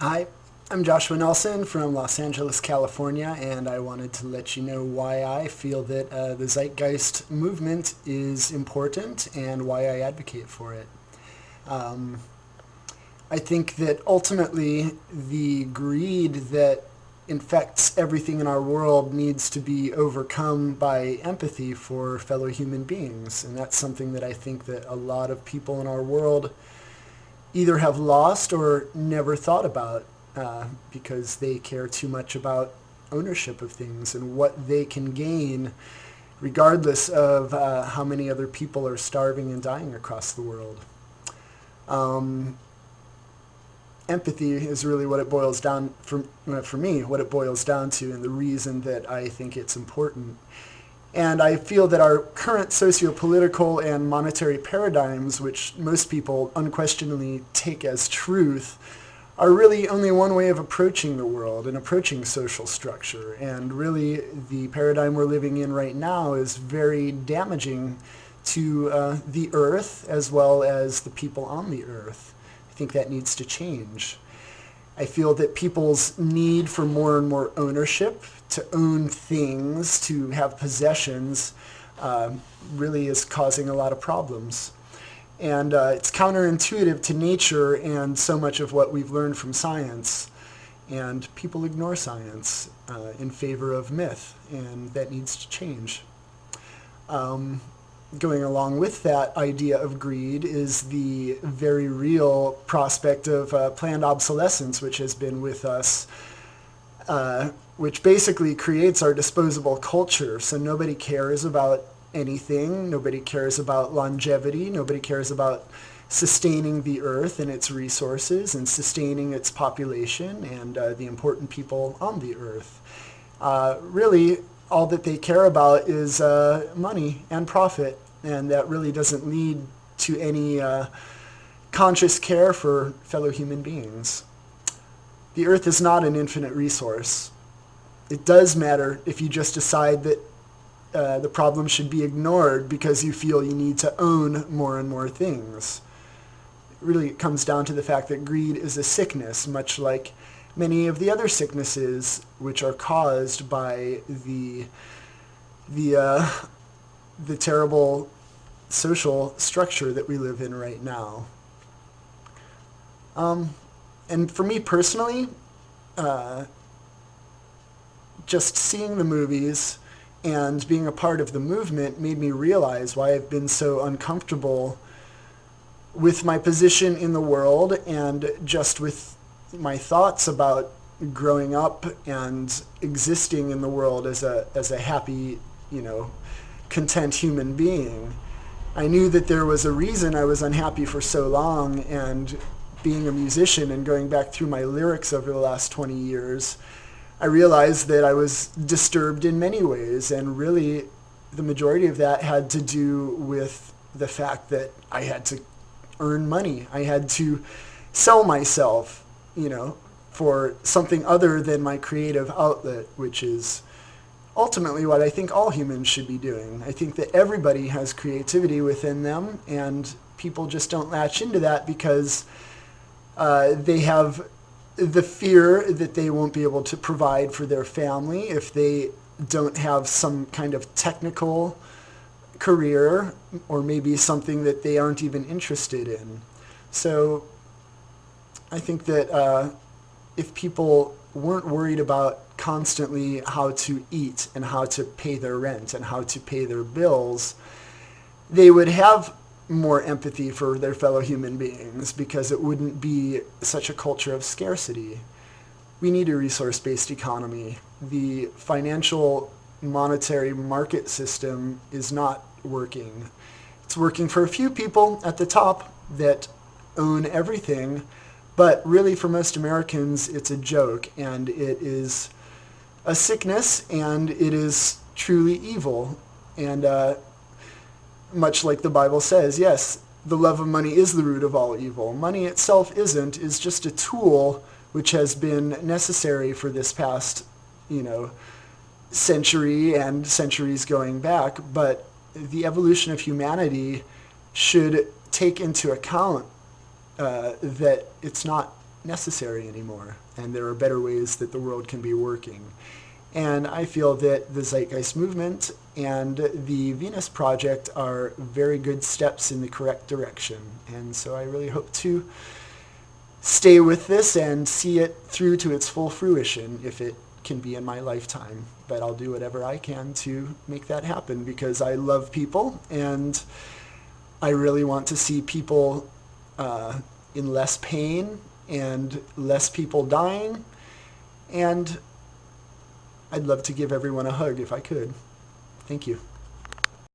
Hi, I'm Joshua Nelson from Los Angeles, California, and I wanted to let you know why I feel that the Zeitgeist movement is important and why I advocate for it. Um, I think that ultimately the greed that infects everything in our world needs to be overcome by empathy for fellow human beings, and that's something that I think that a lot of people in our world either have lost or never thought about because they care too much about ownership of things and what they can gain regardless of how many other people are starving and dying across the world. Um, Empathy is really what it boils down for me, what it boils down to, and the reason that I think it's important. And I feel that our current socio-political and monetary paradigms, which most people unquestionably take as truth, are really only one way of approaching the world and approaching social structure. And really, the paradigm we're living in right now is very damaging to the earth as well as the people on the earth. I think that needs to change. I feel that people's need for more and more ownership, to own things, to have possessions, really is causing a lot of problems. And it's counterintuitive to nature and so much of what we've learned from science. And people ignore science in favor of myth, and that needs to change. Going along with that idea of greed is the very real prospect of planned obsolescence, which has been with us, which basically creates our disposable culture. So nobody cares about anything, nobody cares about longevity, nobody cares about sustaining the earth and its resources and sustaining its population and the important people on the earth. Really, all that they care about is money and profit, and that really doesn't lead to any conscious care for fellow human beings. The earth is not an infinite resource. It does matter if you just decide that the problem should be ignored because you feel you need to own more and more things. Really, it comes down to the fact that greed is a sickness, much like many of the other sicknesses which are caused by the terrible social structure that we live in right now. And for me personally, just seeing the movies and being a part of the movement made me realize why I've been so uncomfortable with my position in the world and just with my thoughts about growing up and existing in the world as a happy, content human being. I knew that there was a reason I was unhappy for so long, and being a musician and going back through my lyrics over the last 20 years, I realized that I was disturbed in many ways, and really the majority of that had to do with the fact that I had to earn money. I had to sell myself, for something other than my creative outlet, which is ultimately what I think all humans should be doing. I think that everybody has creativity within them, and people just don't latch into that because they have the fear that they won't be able to provide for their family if they don't have some kind of technical career, or maybe something that they aren't even interested in. So I think that if people weren't worried about constantly how to eat and how to pay their rent and how to pay their bills, they would have more empathy for their fellow human beings because it wouldn't be such a culture of scarcity. We need a resource-based economy. The financial monetary market system is not working. It's working for a few people at the top that own everything, but really for most Americans it's a joke, and it is a sickness, and it is truly evil. And much like the Bible says, yes, the love of money is the root of all evil. Money itself isn't, is just a tool which has been necessary for this past, century and centuries going back, but the evolution of humanity should take into account that it's not necessary anymore, and there are better ways that the world can be working. And I feel that the Zeitgeist movement and the Venus Project are very good steps in the correct direction. And so I really hope to stay with this and see it through to its full fruition if it can be in my lifetime. But I'll do whatever I can to make that happen because I love people and I really want to see people in less pain and less people dying. And I'd love to give everyone a hug if I could. Thank you.